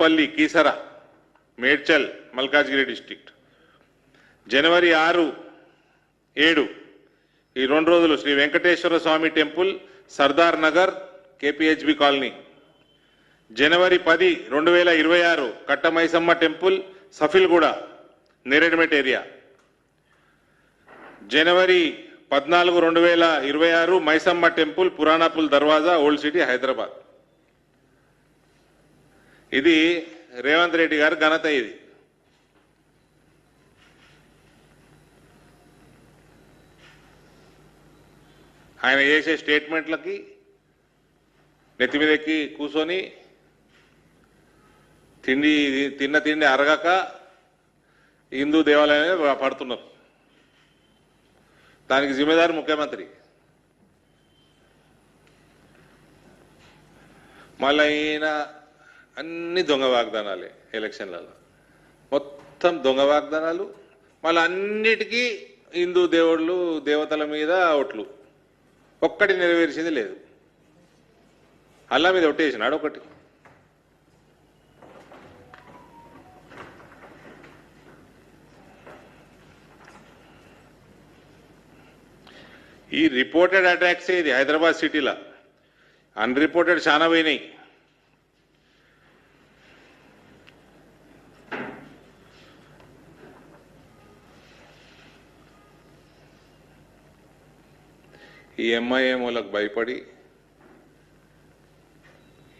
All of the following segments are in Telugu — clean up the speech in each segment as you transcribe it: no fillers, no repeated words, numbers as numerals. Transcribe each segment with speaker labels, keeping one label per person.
Speaker 1: నాంపల్లి కీసర మేడ్చల్ మల్కాజ్గిరి డిస్ట్రిక్ట్. జనవరి 6, 7 ఈ 2 రోజులు Sri Venkateswara Swamy temple Sardar Nagar KPHB colony. జనవరి 10, 2026 కట్టమైసమ్మ టెంపుల్ సఫిల్గూడ నేరేడ్మెట్ ఏరియా. జనవరి 14, 2026 Maisamma temple Puranapul Darwaza old city Hyderabad. ఇది రేవంత్ రెడ్డి గారి ఘనత. ఇది ఆయన చేసే స్టేట్మెంట్లకి నెత్తి మీదకి కూర్చొని తిన్న తిండి అరగక హిందూ దేవాలయాన్ని పడుతున్నారు. దానికి జిమ్మేదారు ముఖ్యమంత్రి. మళ్ళీ ఈయన అన్ని దొంగ వాగ్దానాలే. ఎలక్షన్లలో మొత్తం దొంగ వాగ్దానాలు. మళ్ళీ అన్నిటికీ హిందూ దేవుళ్ళు దేవతల మీద ఓట్లు. ఒక్కటి నెరవేర్చింది లేదు. అల్లా మీద ఒట్టేసినాడు ఒకటి. ఈ రిపోర్టెడ్ అటాక్స్ ఇది హైదరాబాద్ సిటీలో. అన్రిపోర్టెడ్ చాలా పోయినాయి. ఈ ఎంఐఎం వాళ్ళకు భయపడి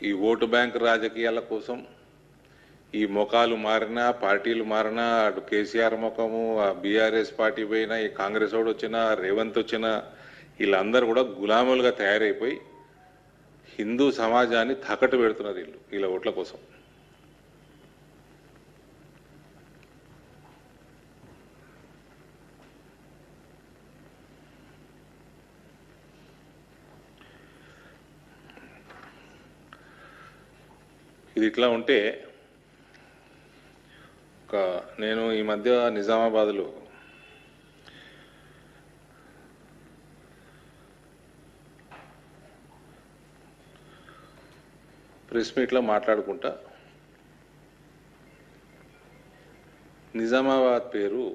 Speaker 1: ఈ ఓటు బ్యాంక్ రాజకీయాల కోసం ఈ ముఖాలు మారినా, పార్టీలు మారినా, అటు కేసీఆర్ ముఖము, ఆ బీఆర్ఎస్ పార్టీ పోయినా, ఈ కాంగ్రెస్ వాడు వచ్చినా, రేవంత్ వచ్చినా, వీళ్ళందరూ కూడా గులాములుగా తయారైపోయి హిందూ సమాజాన్ని తాకట్టు పెడుతున్నారు వీళ్ళ ఓట్ల కోసం. ఇది ఇట్లా ఉంటే నేను ఈ మధ్య నిజామాబాద్లో ప్రెస్ మీట్లో మాట్లాడుకుంటా నిజామాబాద్ పేరు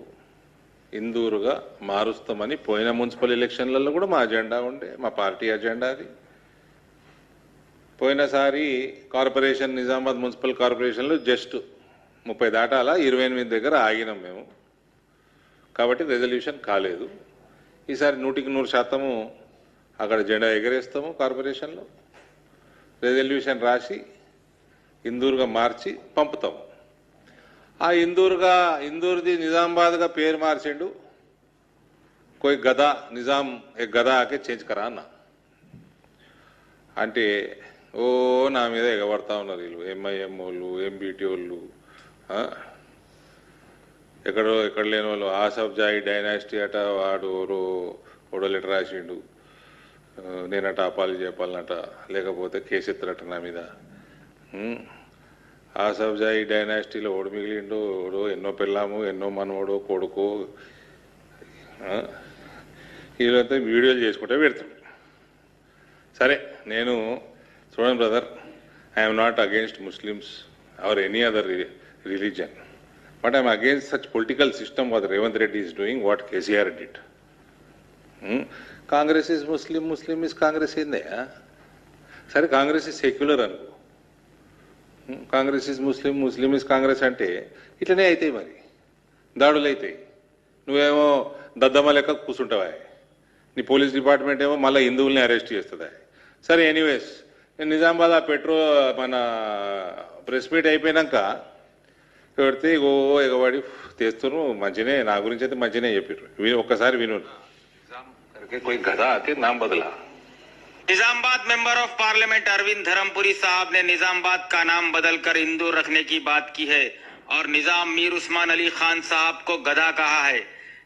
Speaker 1: ఇందూరుగా మారుస్తామని పోయిన మున్సిపల్ ఎలక్షన్లలో కూడా మా అజెండా ఉండే, మా పార్టీ అజెండా అది. పోయినసారి కార్పొరేషన్ నిజామాబాద్ మున్సిపల్ కార్పొరేషన్లో జస్ట్ 30 దాటాల 28 దగ్గర ఆగినాం మేము. కాబట్టి రెజల్యూషన్ కాలేదు. ఈసారి 100% అక్కడ జెండా ఎగరేస్తాము. కార్పొరేషన్లో రెజల్యూషన్ రాసి ఇందూరుగా మార్చి పంపుతాము. ఆ ఇందూరుది నిజామాబాద్గా పేరు మార్చిండు. కోయి గదా నిజాం గదా ఆకే చేంజ్ కరా అన్న అంటే ఓ నా మీద ఎగబడతా ఉన్నారు వీళ్ళు. ఎంఐఎం వాళ్ళు, ఎంబీటీ వాళ్ళు, ఎక్కడ లేని వాళ్ళు. ఆసఫ్ జాయి డైనాసిటీ అట, వాడు ఓడో లెటర్ రాసిండు, నేనట అపాలజీ చెప్పాలన్నట, లేకపోతే కేసు ఎత్తారట నా మీద. ఆసఫ్ జాయి డైనాసిటీలో ఓడి మిగిలిండు, ఓడో ఎన్నో పెళ్ళాము, ఎన్నో మనవడో కొడుకో, వీళ్ళంతా వీడియోలు చేసుకుంటే పెడతాం. సరే, నేను చూడండి brother, I'm not against Muslims or any other religion, but I'm against such political system what Revanth Reddy is doing, what KCR did. Congress is Muslim, Muslim is Congress ఏందే? సరే, కాంగ్రెస్ ఈజ్ సెక్యులర్ అనుకో, Congress is Muslim, Muslim is Congress అంటే ఇట్లనే అవుతాయి. మరి దాడులు అవుతాయి. నువ్వేమో దద్దమ్మ లెక్క కూర్చుంటావా? నీ పోలీస్ డిపార్ట్మెంట్ ఏమో మళ్ళీ హిందువుల్ని అరెస్ట్ చేస్తుందా? సరే, ఎనీవేస్, నేను నిజామాబాద్ ఆ మన ప్రెస్ మీట్ అయిపోయినాక పెడితే ఎగబడి తెస్తున్నారు. మంచినే, నా గురించి అయితే మంచినే చెప్పారు. ఒక్కసారి విను.
Speaker 2: Nizamabad member of parliament Arvind Dharmapuri साहब ने निजामाबाद का नाम बदलकर इंदौर रखने की बात की है और निजाम मीर उस्मान अली खान साहब को गधा कहा है।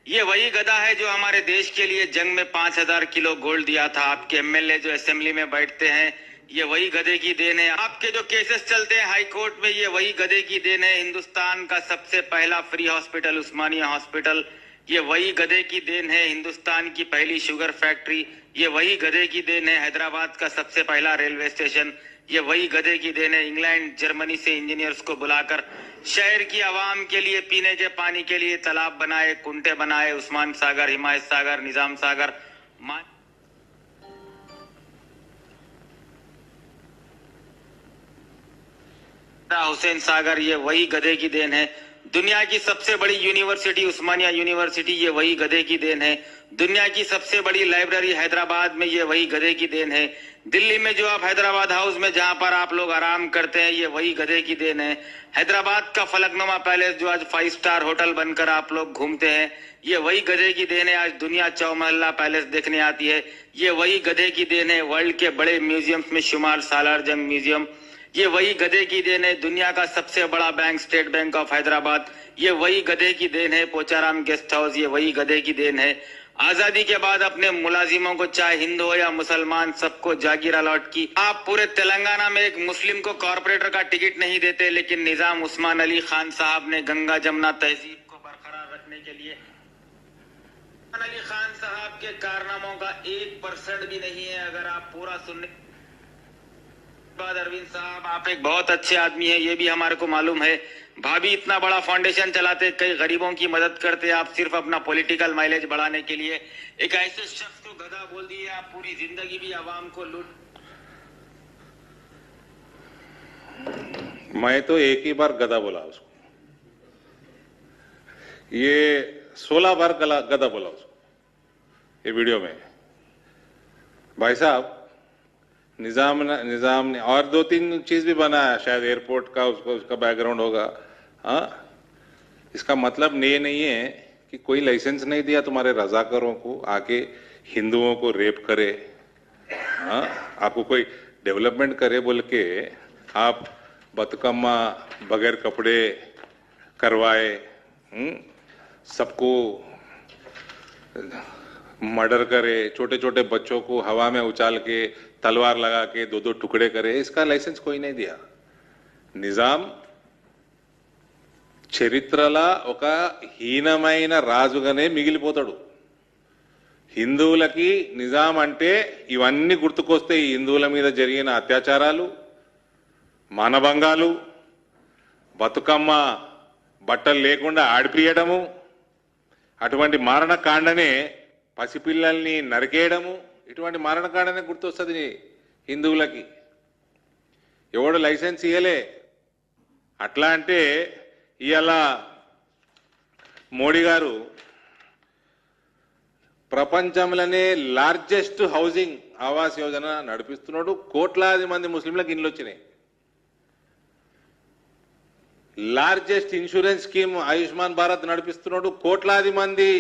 Speaker 2: ये वही गधा है जो हमारे देश के लिए जंग में 5000 किलो गोल्ड दिया था। आपके एमएलए जो असेंबली में बैठते हैं, ये वही गधे की देन है। आपके जो केसेस चलते हैं हाई कोर्ट में, ये वही गधे की देन है। हिंदुस्तान का सबसे पहला फ्री हॉस्पिटल उस्मानिया हॉस्पिटल, ये वही गधे की देन है। हिंदुस्तान की पहली शुगर फैक्ट्री, ये वही गधे की देन है। हैदराबाद का सबसे पहला रेलवे स्टेशन, ये वही गधे की देन है। इंग्लैंड जर्मनी से इंजीनियर्स को बुलाकर शहर की आवाम के लिए पीने के पानी के लिए तालाब बनाए, कुंटे बनाए, उस्मान सागर, हिमायत सागर, निजाम सागर, हुसैन सागर, ये वही गधे की देन है। दुनिया की सबसे बड़ी यूनिवर्सिटी उस्मानिया यूनिवर्सिटी, ये वही गधे की देन है। दुनिया की सबसे बड़ी लाइब्रेरी हैदराबाद में, ये वही गधे की देन है। दिल्ली में जो आप हैदराबाद हाउस में जहां पर आप लोग आराम करते हैं, ये वही गधे की देन है। हैदराबाद का फलकनुमा पैलेस जो आज 5 स्टार होटल बनकर आप लोग घूमते हैं, ये वही गधे की देन है। आज दुनिया चौमहल्ला पैलेस देखने आती है, ये वही गधे की देन है। वर्ल्ड के बड़े म्यूजियम्स में शुमार सालार जंग म्यूजियम, ये वही गधे की देन है। दुनिया का सबसे बड़ा bank state bank of Hyderabad, ये वही गधे की देन है। पोचाराम गेस्ट हाउस, ये वही गधे की देन है। आजादी के बाद अपने मुलाजिमों को, चाहे हिंदू हो या मुसलमान, सबको जागीर अलॉट की। आप पूरे तेलंगाना में एक मुस्लिम को कॉर्पोरेटर का टिकट नहीं देते, लेकिन निजाम उस्मान अली खान साहब ने गंगा जमुना तहजीब को बरकरार रखने के लिए, उस्मान अली खान साहब के कारनामों का 1% भी नहीं है। अगर आप पूरा सुनने बाद, अरविंद साहब आप एक बहुत अच्छे आदमी हैं, ये भी हमारे को मालूम है। भाभी इतना बड़ा फाउंडेशन चलाते, कई गरीबों की मदद करते, आप सिर्फ अपना पॉलिटिकल माइलेज बढ़ाने के लिए एक ऐसे शख्स को गधा बोल दिए। आप पूरी जिंदगी भी आवाम को लूट।
Speaker 1: मैं तो एक ही बार गधा बोला उसको, ये 16 बार गधा बोला उसको ये वीडियो में। भाई साहब, निजाम ने और 2-3 चीज भी बनाया, शायद एयरपोर्ट का उसका बैकग्राउंड होगा। हाँ, इसका मतलब ये नहीं है कि कोई लाइसेंस नहीं दिया तुम्हारे रजाकारों को आके हिंदुओं को रेप करे। हाँ, आपको कोई डेवलपमेंट करे बोल के आप बतकम्मा बगैर कपड़े करवाए, सबको मर्डर करे, छोटे छोटे बच्चों को हवा में उछाल के तलवार लगा के 2-2 टुकड़े करे, इसका लाइसेंस कोई नहीं दिया। నిజాం చరిత్రలా ఒక హీనమైన రాజుగానే మిగిలిపోతాడు. హిందువులకి నిజాం అంటే ఇవన్నీ గుర్తుకొస్తే ఈ హిందువుల మీద జరిగిన అత్యాచారాలు, మానభంగాలు, బతుకమ్మ బట్టలు లేకుండా ఆడిపియడము, అటువంటి మారణకాండనే పసిపిల్లల్ని నరికేయడము, ఇటువంటి మారణకాండనే గుర్తొస్తుంది హిందువులకి. ఎవడు లైసెన్స్ ఇయ్యలే. అట్లా అంటే ఇవాళ మోడీ గారు ప్రపంచంలోనే లార్జెస్ట్ హౌసింగ్ ఆవాస్ యోజన నడిపిస్తున్నాడు. కోట్లాది మంది ముస్లింలకు ఇండ్లు వచ్చినాయి. Largest insurance scheme Ayushman Bharat నడిపిస్తున్నాడు. కోట్లాది మంది